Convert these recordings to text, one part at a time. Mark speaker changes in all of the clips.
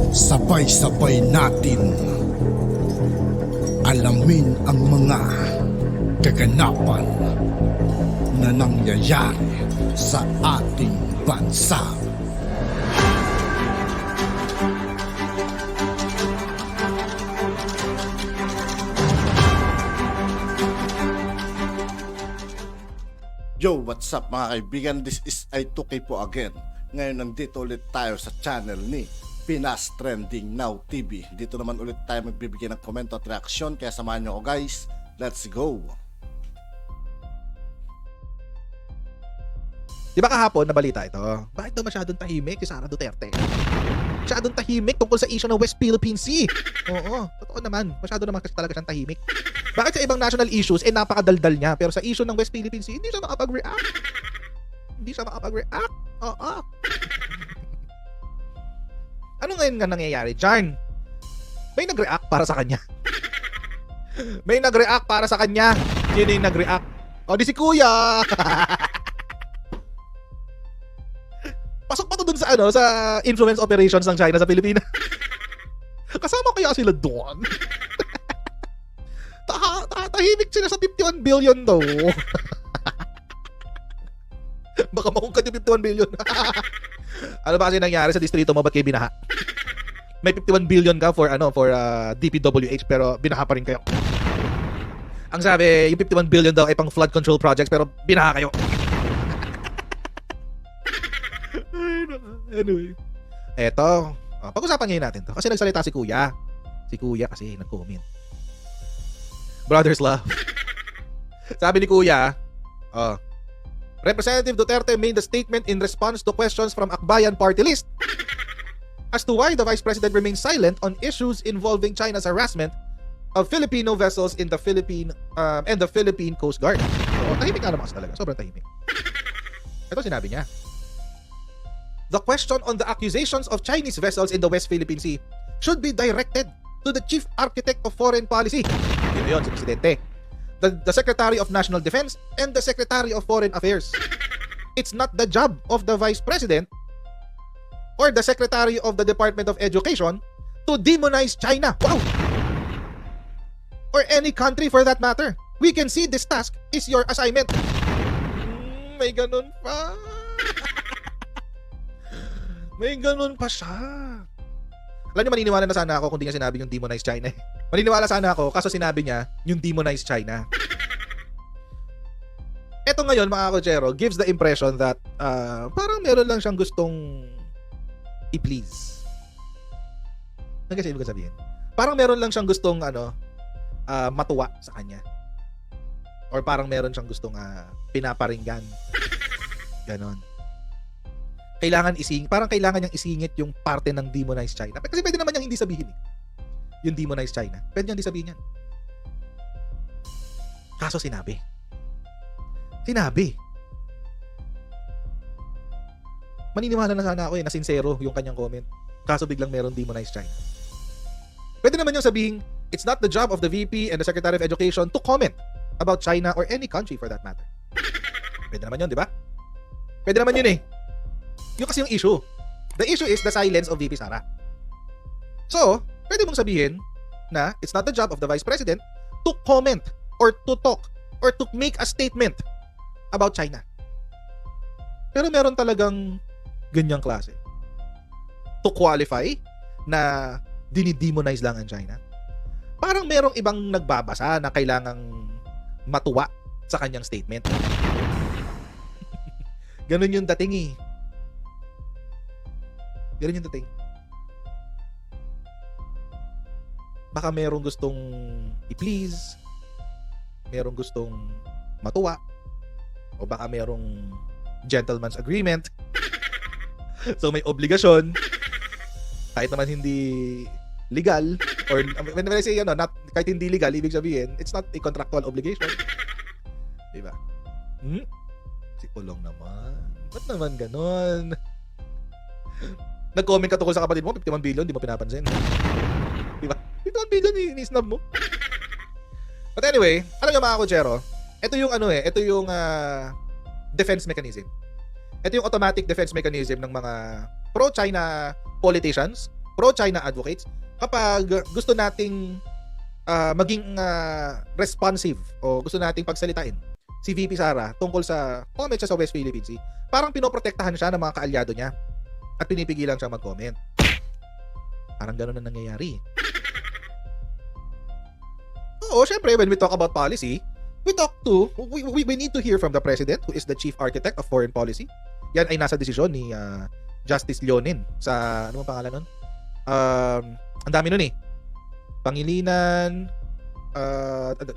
Speaker 1: Sabay-sabay natin alamin ang mga kaganapan na nangyayari sa ating bansa. Yo, what's up mga kaibigan? This is I2K po again. Ngayon nandito ulit tayo sa channel ni Pinas Trending Now TV. Dito naman ulit tayo magbibigay ng komento at reaksyon. Kaya samahan nyo ako guys. Let's go!
Speaker 2: Di ba kahapon nabalita ito? Bakit daw masyadong tahimik si Sara Duterte? Masyadong tahimik tungkol sa issue ng West Philippine Sea. Oo, totoo naman. Masyado naman kasi talaga siyang tahimik. Bakit sa ibang national issues, napakadaldal niya. Pero sa issue ng West Philippine Sea, hindi siya makapag-react. Hindi siya makapag-react. Oo. Ano ngayon nga nangyayari? Jarn, may nag-react para sa kanya. May nag-react para sa kanya. Sino yung nag-react? O, di si Kuya. Pasok pa to dun sa sa influence operations ng China sa Pilipinas. Kasama kaya sila doon? Tahimik sila sa 51 billion daw. Baka mahungkad yung 51 billion. Ano ba kasi nangyari sa distrito mo? Ba't kayo binaha? May 51 billion ka for DPWH pero binaha pa rin kayo. Ang sabi, yung 51 billion daw ay pang flood control projects pero binaha kayo. Anyway. Eto. Pag-usapan ngayon natin to. Kasi nagsalita si Kuya. Si Kuya kasi nag-comment. Brothers love. Sabi ni Kuya, Representative Duterte made a statement in response to questions from Akbayan Party List as to why the Vice President remains silent on issues involving China's harassment of Filipino vessels in the Philippine and the Philippine Coast Guard. So, tahimik nga naman kasi talaga. Sobrang tahimik. Ito sinabi niya. The question on the accusations of Chinese vessels in the West Philippine Sea should be directed to the Chief Architect of Foreign Policy. Yun yun, si Presidente. The Secretary of National Defense and the Secretary of Foreign Affairs. It's not the job of the Vice President or the Secretary of the Department of Education to demonize China. Wow! Or any country for that matter. We can see this task is your assignment. May ganun pa. May ganun pa siya. Alam niyo, maniniwala na sana ako kung di niya sinabi yung demonize China. Maniniwala sana ako kaso sinabi niya yung demonize China. Eto ngayon, mga kochero, gives the impression that parang meron lang siyang gustong i-please. Ano kasi ibig sabihin? Parang meron lang siyang gustong matuwa sa kanya. Or parang meron siyang gustong pinaparinggan. Ganon. Parang kailangan niyang isingit yung parte ng demonize China. Kasi pwede naman niyang hindi sabihin yung demonize China. Pwede niyang hindi sabihin yan. Kaso sinabi. Maniniwala na sana ako na sincero yung kanyang comment. Kaso biglang meron demonize China. Pwede naman niyang sabihin, it's not the job of the VP and the Secretary of Education to comment about China or any country for that matter. Pwede naman yun, di ba? Pwede naman yun eh. Yung kasi yung issue. The issue is the silence of VP Sara. So, pwede mong sabihin na it's not the job of the Vice President to comment or to talk or to make a statement about China. Pero meron talagang ganyang klase. To qualify na dinidemonize lang ang China. Parang merong ibang nagbabasa na kailangang matuwa sa kanyang statement. Ganun yung dating eh. Ganun yung dating. Baka merong gustong i-please, merong gustong matuwa, o baka merong gentleman's agreement. So may obligasyon, kahit naman hindi legal, or when I say kahit hindi legal, ibig sabihin, it's not a contractual obligation. Diba? Si Pulong naman. Ba't naman ganon? Nag-comment ka tungkol sa kapatid mo, 51 billion, di mo pinapansin. Diba? 51 billion, ni-snub mo. But anyway, alam nyo mga kochero, ito yung defense mechanism. Ito yung automatic defense mechanism ng mga pro-China politicians pro-China advocates kapag gusto nating maging responsive o gusto nating pagsalitain si VP Sara tungkol sa comment siya sa West Philippine Sea. Parang pinoprotektahan siya ng mga kaalyado niya at pinipigilan siya mag-comment. Parang gano'n na nangyayari. Oo, syempre, when we talk about policy, we need to hear from the President, who is the Chief Architect of Foreign Policy. Yan ay nasa desisyon ni Justice Leonin sa, ano bang pangalan nun? Ang dami nun eh. Pangilinan,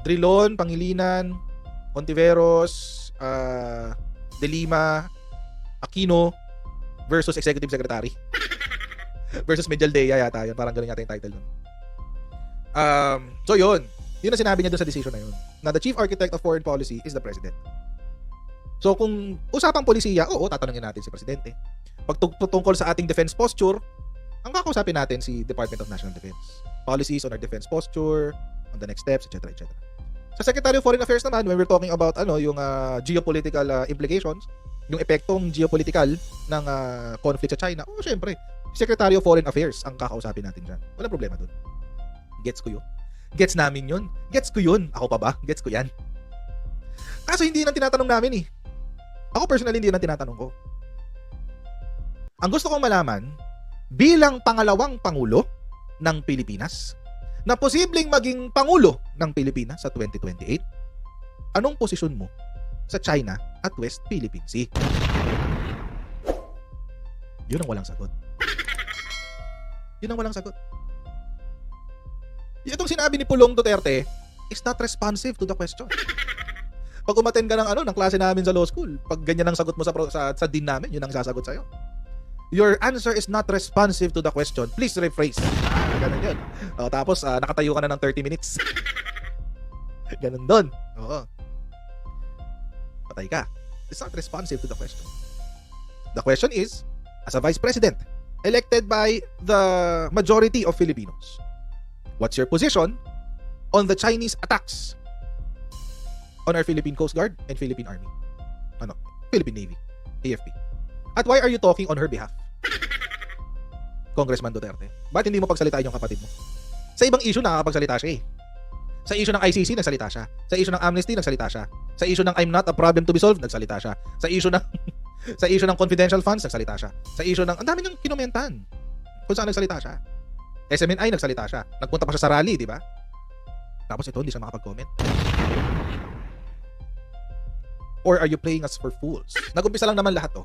Speaker 2: Drilon, Pangilinan, Ontiveros, De Lima, Aquino versus Executive Secretary versus Medialdea yata yun. Parang ganun yata yung title nun. So yun ang sinabi niya dun sa decision na yun, na the Chief Architect of Foreign Policy is the President. So kung usapang polisiya, oo, tatanungin natin si Presidente. Pag tungkol sa ating defense posture, ang kakausapin natin si Department of National Defense. Policies on our defense posture, on the next steps, etc. etc. Sa Secretary of Foreign Affairs naman, when we're talking about yung geopolitical implications, yung epektong geopolitical ng conflict sa China, syempre, Secretary of Foreign Affairs ang kakausapin natin dyan. Walang problema dun. Gets ko yun. Gets namin yun. Gets ko yun. Ako pa ba? Gets ko yan. Kaso hindi yun ang tinatanong namin eh. Ako personally, hindi yun ang tinatanong ko. Ang gusto kong malaman, bilang pangalawang pangulo ng Pilipinas, na posibleng maging pangulo ng Pilipinas sa 2028, anong posisyon mo sa China at West Philippine Sea? Yun ang walang sagot. Yun ang walang sagot. Itong sinabi ni Pulong Duterte is not responsive to the question. Pag umattend ka ng klase namin sa law school, pag ganyan ang sagot mo sa dean namin, yun ang sasagot sa'yo. Your answer is not responsive to the question. Please rephrase. Ganun yun. Tapos, nakatayo ka na ng 30 minutes. Ganun doon. Oo. Patay ka. It's not responsive to the question. The question is, as a Vice President, elected by the majority of Filipinos, what's your position on the Chinese attacks on our Philippine Coast Guard and Philippine Army? Philippine Navy, AFP. At why are you talking on her behalf? Congressman Duterte. Bakit hindi mo pagsalitain yung kapatid mo? Sa ibang issue, nakakapagsalita siya eh. Sa issue ng ICC, nagsalita siya. Sa issue ng amnesty, nagsalita siya. Sa issue ng I'm not a problem to be solved, nagsalita siya. Sa issue ng confidential funds, nagsalita siya. Sa issue ng, ang dami niyang kinomentahan kung saan nagsalita siya. SMNI, nagsalita siya. Nagpunta pa siya sa rally, di ba? Tapos ito, hindi siya makapag-comment. Or are you playing us for fools? Nag-umpisa lang naman lahat to.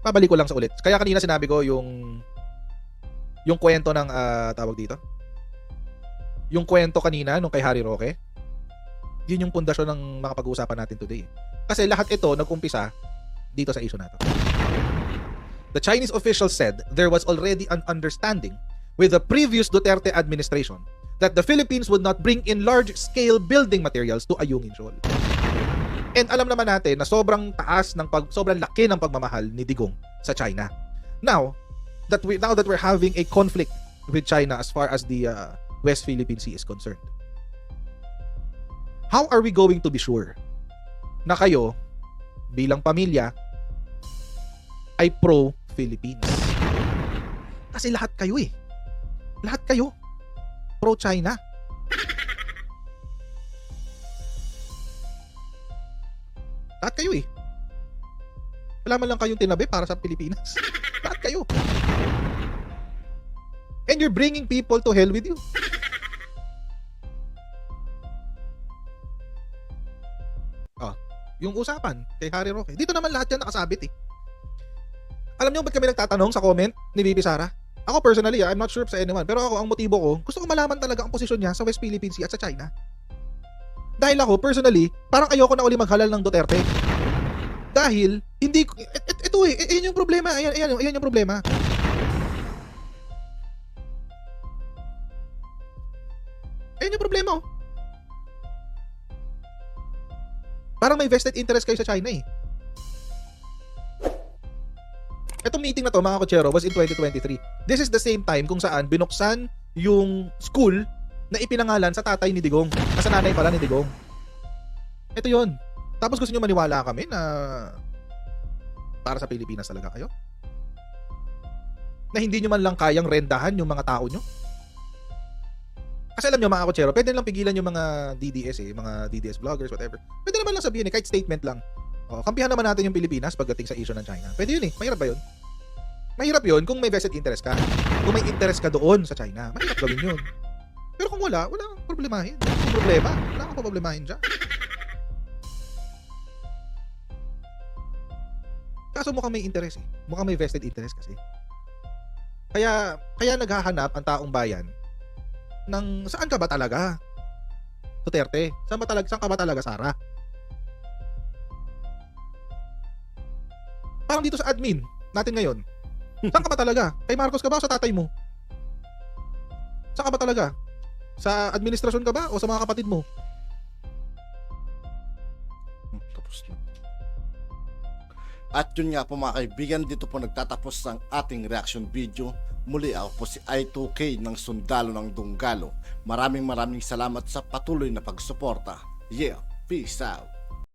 Speaker 2: Babalik ko lang sa ulit. Kaya kanina sinabi ko yung kwento ng tawag dito. Yung kwento kanina nung kay Harry Roque. Yun yung pundasyon ng mga pag-uusapan natin today. Kasi lahat ito nag-umpisa dito sa issue na to. The Chinese official said there was already an understanding with the previous Duterte administration that the Philippines would not bring in large-scale building materials to Ayungin Shoal. And alam naman natin na sobrang laki ng pagmamahal ni Digong sa China. Now that we're having a conflict with China as far as the West Philippine Sea is concerned, how are we going to be sure na kayo bilang pamilya ay pro-Philippines? Kasi lahat kayo eh. Lahat kayo pro-China. Lahat kayo eh. Wala man lang kayong tinabi para sa Pilipinas. Lahat kayo. And you're bringing people to hell with you. Yung usapan kay Harry Roque. Dito naman lahat yan nakasabit eh. Alam niyo ba't kami nagtatanong sa comment ni VP Sara? Ako personally, I'm not sure sa anyone, pero ako ang motibo ko, gusto ko malaman talaga ang posisyon niya sa West Philippine Sea at sa China. Dahil ako, personally, parang ayoko na uli maghalal ng Duterte. Dahil, hindi, ito eh, ayan yung problema, ayan yung problema. Ayan yung problema oh. Parang may vested interest kayo sa China eh. Itong meeting na to, mga kotsero, was in 2023. This is the same time kung saan binuksan yung school na ipinangalan sa tatay ni Digong. Sa nanay pala ni Digong. Ito yun. Tapos gusto nyo maniwala kami na para sa Pilipinas talaga kayo? na hindi nyo man lang kayang rendahan yung mga tao nyo? Kasi alam nyo mga kutsero, pwede lang pigilan yung mga DDS mga DDS vloggers, whatever. Pwede naman lang sabihin kahit statement lang. Kampihan naman natin yung Pilipinas pagdating sa issue ng China. Pwede yun Mahirap ba yun? Mahirap yun kung may vested interest ka. Kung may interest ka doon sa China, mahirap gawin yun. Pero kung wala kang problemahin. Wala kang problemahin dyan. Kaso mukhang may interest Mukhang may vested interest kasi. Kaya naghahanap ang taong bayan ng saan ka ba talaga? Duterte, saan ka ba talaga, Sara? Parang dito sa admin natin ngayon. Saan ka ba talaga? Kay Marcos ka ba o sa tatay mo? Saan ka ba talaga? Sa administrasyon ka ba o sa mga kapatid mo?
Speaker 1: Tapos na. At yun nga po mga kaibigan, dito po nagtatapos ang ating reaction video. Muli ako po si I2K ng Sundalo ng Dunggalo. Maraming salamat sa patuloy na pagsuporta. Yeah, peace out.